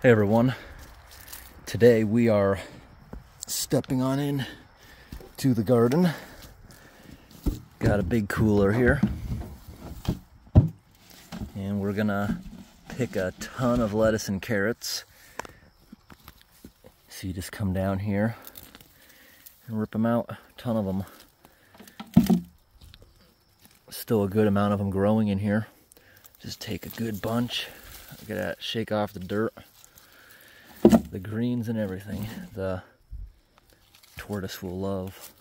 Hey everyone, today we are stepping on in to the garden. Got a big cooler here and we're gonna pick a ton of lettuce and carrots. So you just come down here and rip them out, a ton of them. Still a good amount of them growing in here. Just take a good bunch. Look at that, shake off the dirt. The greens and everything, the tortoise will love.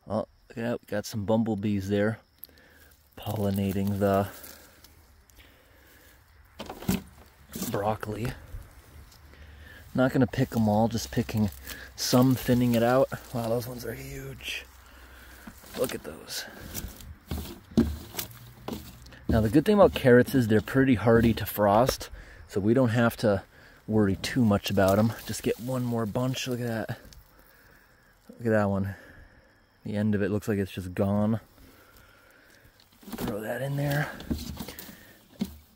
Oh, look at that, we got some bumblebees there pollinating the broccoli. Not gonna pick them all, just picking some, thinning it out. Wow, those ones are huge. Look at those. Now the good thing about carrots is they're pretty hardy to frost, so we don't have to worry too much about them. Just get one more bunch. Look at that. Look at that one. The end of it looks like it's just gone. Throw that in there.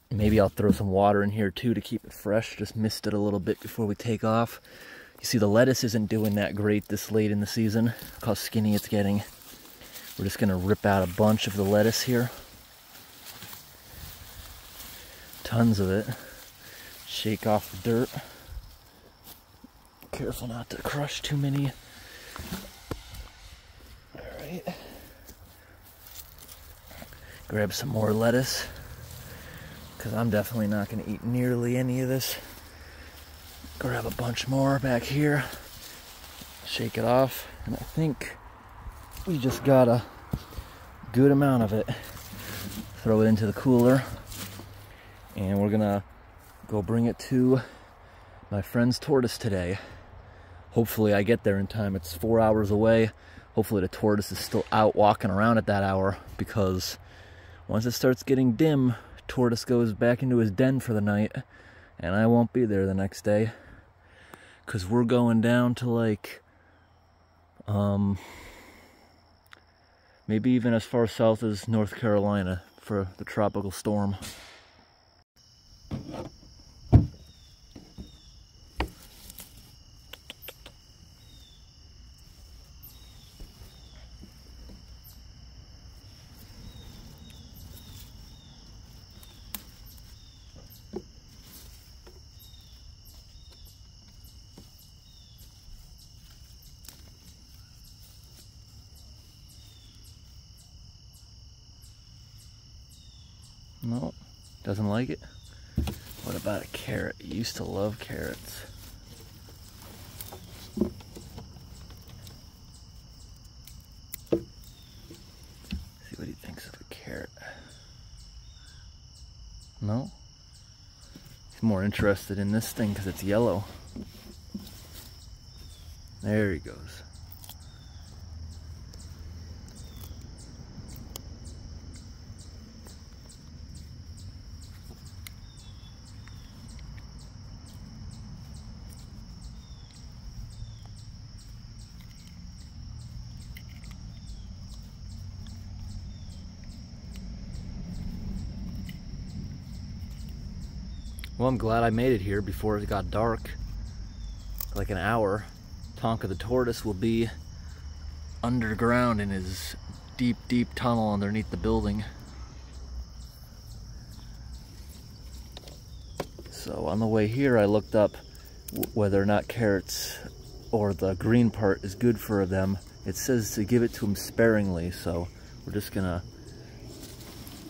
Maybe I'll throw some water in here too to keep it fresh. Just mist it a little bit before we take off. You see the lettuce isn't doing that great this late in the season. Look how skinny it's getting. We're just gonna rip out a bunch of the lettuce here. Tons of it. Shake off the dirt. Careful not to crush too many. Alright. Grab some more lettuce, because I'm definitely not going to eat nearly any of this. Grab a bunch more back here. Shake it off. And I think we just got a good amount of it. Throw it into the cooler. And we're going to go bring it to my friend's tortoise today. Hopefully I get there in time. It's 4 hours away. Hopefully the tortoise is still out walking around at that hour, because once it starts getting dim, tortoise goes back into his den for the night, and I won't be there the next day, because we're going down to like maybe even as far south as North Carolina for the tropical storm. No, doesn't like it. What about a carrot? He used to love carrots. See what he thinks of a carrot. No? He's more interested in this thing because it's yellow. There he goes. Well, I'm glad I made it here before it got dark. Like an hour. Tonka the tortoise will be underground in his deep, deep tunnel underneath the building. So on the way here, I looked up whether or not carrots or the green part is good for them. It says to give it to him sparingly, so we're just gonna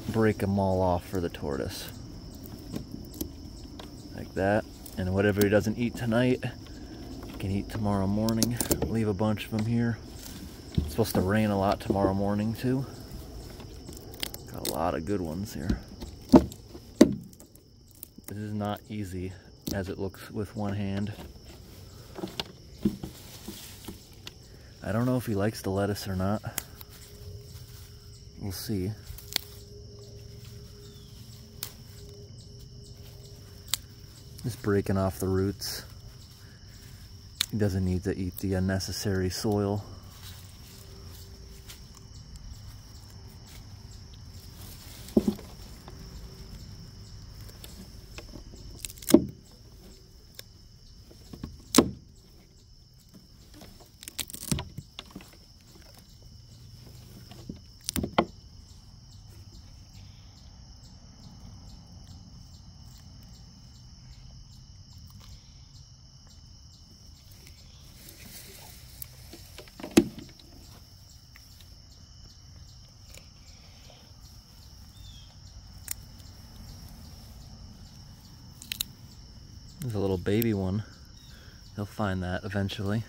break them all off for the tortoise. Like that, and whatever he doesn't eat tonight, he can eat tomorrow morning. Leave a bunch of them here. It's supposed to rain a lot tomorrow morning too. Got a lot of good ones here. This is not easy as it looks with one hand. I don't know if he likes the lettuce or not. We'll see. Just breaking off the roots. He doesn't need to eat the unnecessary soil. There's a little baby one. He'll find that eventually.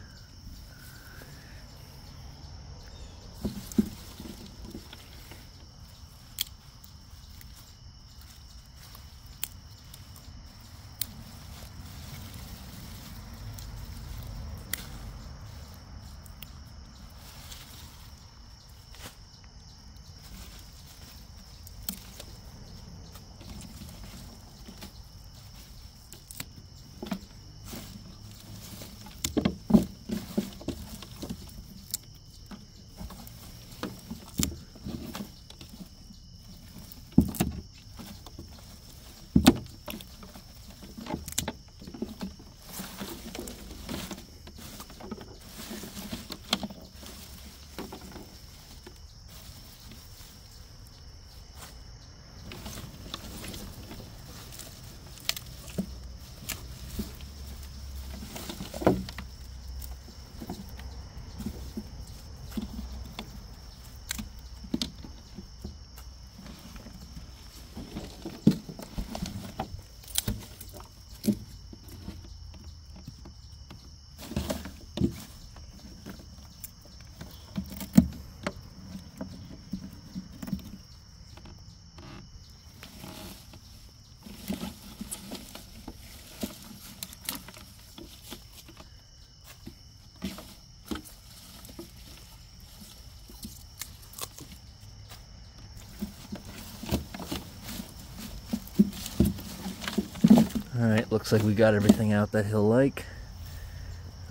Alright, looks like we got everything out that he'll like.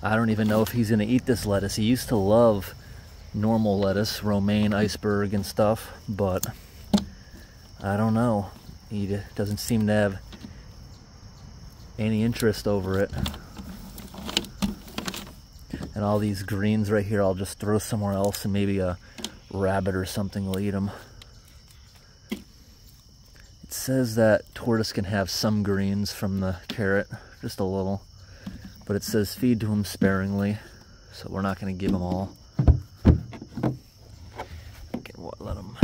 I don't even know if he's going to eat this lettuce. He used to love normal lettuce, romaine, iceberg, and stuff, but I don't know. He doesn't seem to have any interest over it. And all these greens right here, I'll just throw somewhere else, and maybe a rabbit or something will eat them. It says that tortoise can have some greens from the carrot, just a little. But it says feed to him sparingly, so we're not going to give him all. Okay, let him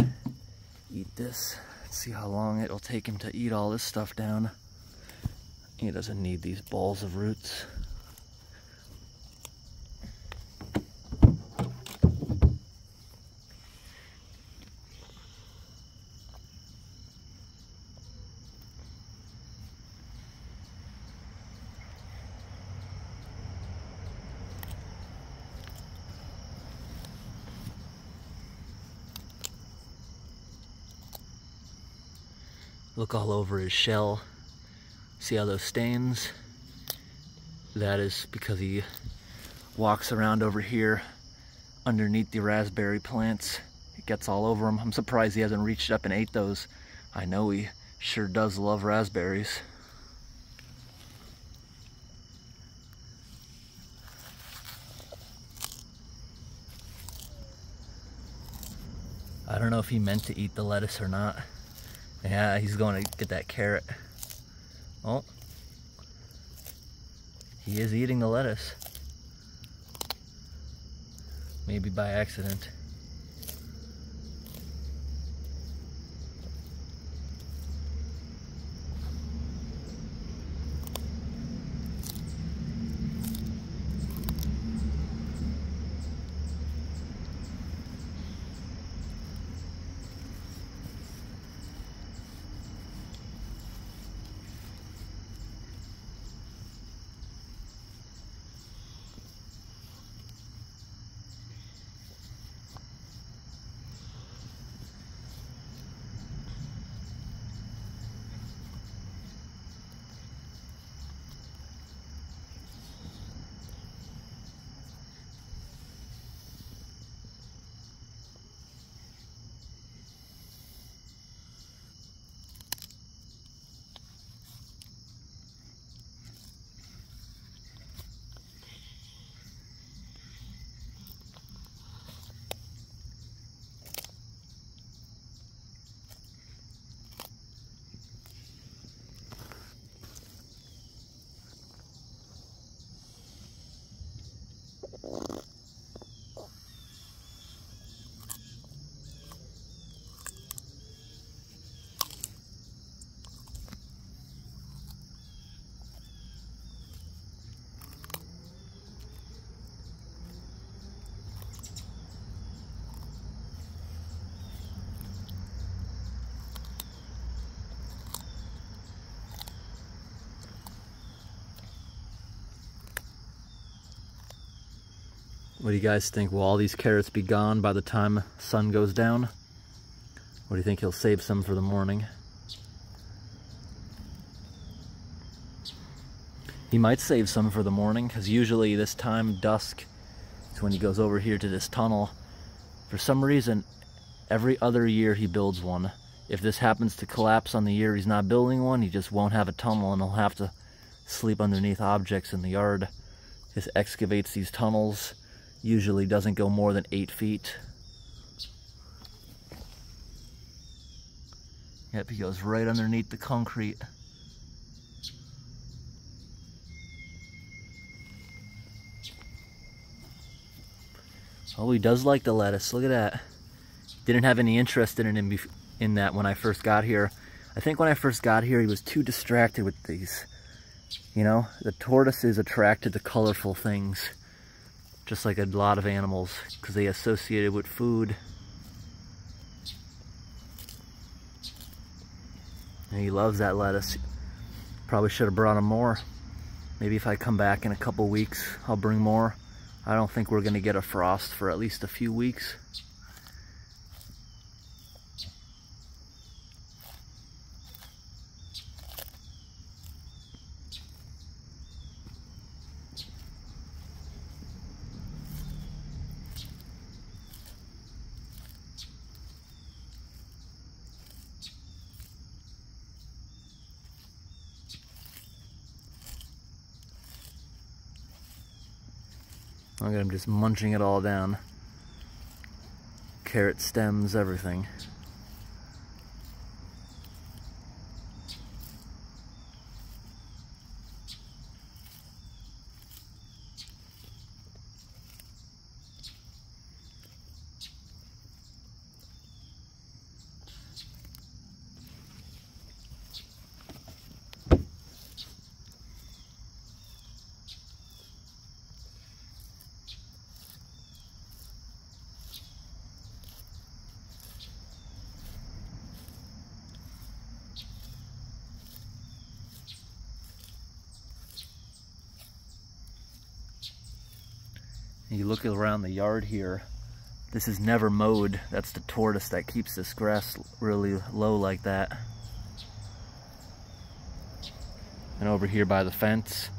eat this. Let's see how long it'll take him to eat all this stuff down. He doesn't need these balls of roots. Look all over his shell. See all those stains? That is because he walks around over here underneath the raspberry plants. It gets all over him. I'm surprised he hasn't reached up and ate those. I know he sure does love raspberries. I don't know if he meant to eat the lettuce or not. Yeah, he's going to get that carrot. Oh, he is eating the lettuce. Maybe by accident. What do you guys think? Will all these carrots be gone by the time sun goes down? Or do you think he'll save some for the morning? He might save some for the morning, because usually this time, dusk, is when he goes over here to this tunnel. For some reason, every other year he builds one. If this happens to collapse on the year he's not building one, he just won't have a tunnel and he'll have to sleep underneath objects in the yard. He just excavates these tunnels, usually doesn't go more than 8 feet. Yep, he goes right underneath the concrete. Oh, he does like the lettuce. Look at that. Didn't have any interest in that when I first got here. I think when I first got here, he was too distracted with these. You know, the tortoise is attracted to colorful things, just like a lot of animals, because they associate it with food. And he loves that lettuce. Probably should have brought him more. Maybe if I come back in a couple weeks, I'll bring more. I don't think we're going to get a frost for at least a few weeks. Look at him just munching it all down. Carrot stems, everything. You look around the yard here, this is never mowed. That's the tortoise that keeps this grass really low like that. And over here by the fence,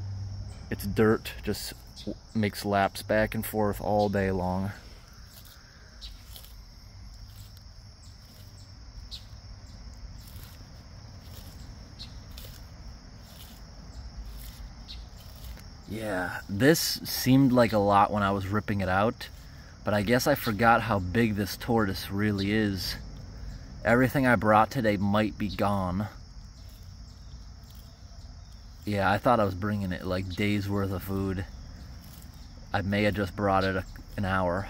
it's dirt, just makes laps back and forth all day long. Yeah, this seemed like a lot when I was ripping it out, but I guess I forgot how big this tortoise really is. Everything I brought today might be gone. Yeah, I thought I was bringing it like days worth of food. I may have just brought it an hour.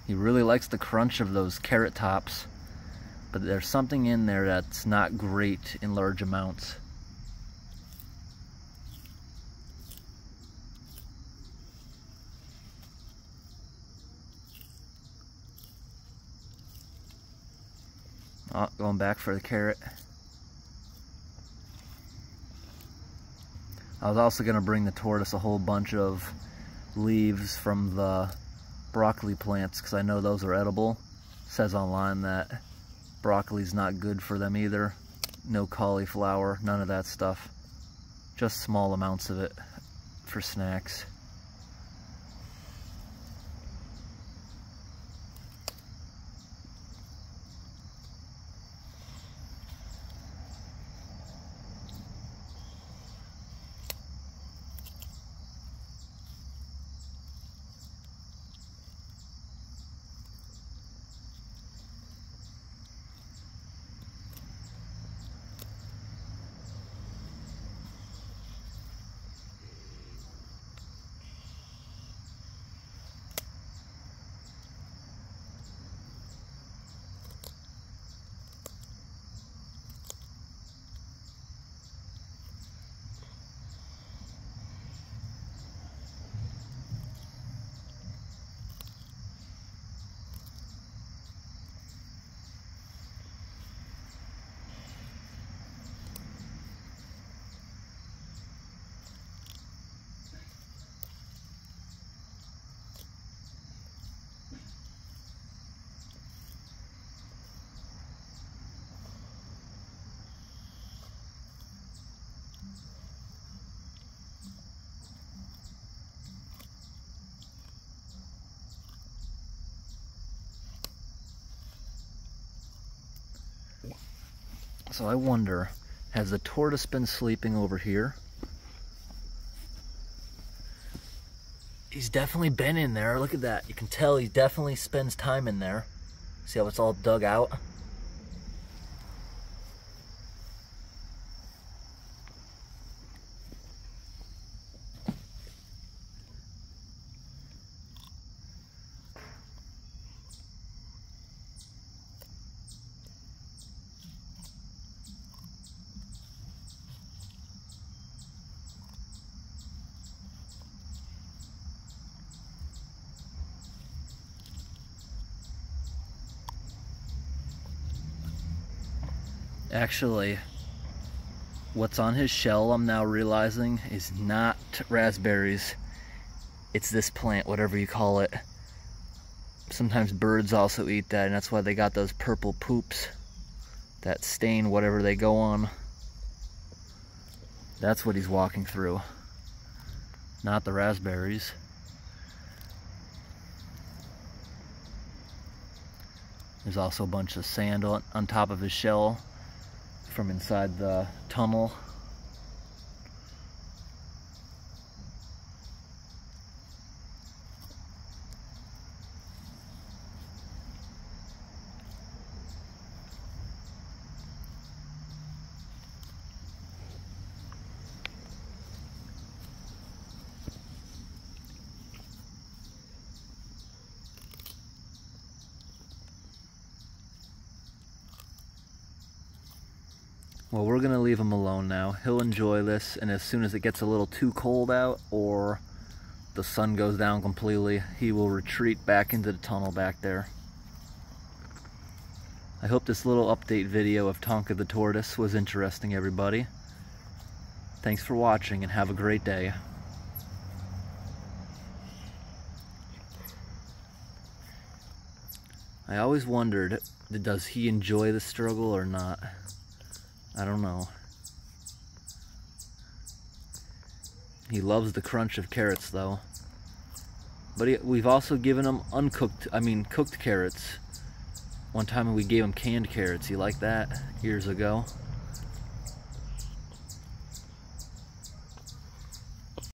He really likes the crunch of those carrot tops, but there's something in there that's not great in large amounts. Oh, going back for the carrot. I was also going to bring the tortoise a whole bunch of leaves from the broccoli plants, because I know those are edible. It says online that broccoli's not good for them either. No cauliflower, none of that stuff. Just small amounts of it for snacks. So I wonder, has the tortoise been sleeping over here? He's definitely been in there. Look at that. You can tell he definitely spends time in there. See how it's all dug out? Actually, what's on his shell, I'm now realizing, is not raspberries. It's this plant, whatever you call it. Sometimes birds also eat that, and that's why they got those purple poops that stain whatever they go on. That's what he's walking through, not the raspberries. There's also a bunch of sand on top of his shell from inside the tunnel. Well, we're gonna leave him alone now. He'll enjoy this, and as soon as it gets a little too cold out or the sun goes down completely, he will retreat back into the tunnel back there. I hope this little update video of Tonka the tortoise was interesting, everybody. Thanks for watching and have a great day. I always wondered, does he enjoy the struggle or not? I don't know. He loves the crunch of carrots though. But we've also given him cooked carrots. One time we gave him canned carrots. He liked that years ago.